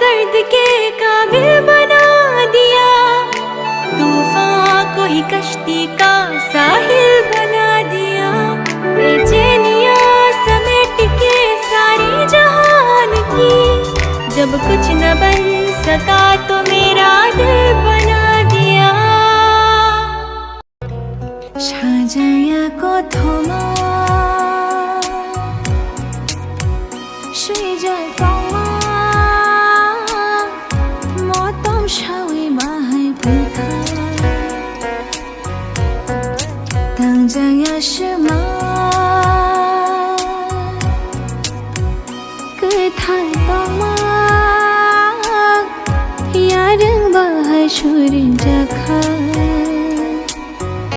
दर्द के काबिल बना दिया, तूफान को ही कश्ती का साहिल बना दिया। बेचैनियां समेट के सारी जहान की, जब कुछ न बन सका तो मेरा दिल बना दिया। সাজায়া কথমা সৃজয়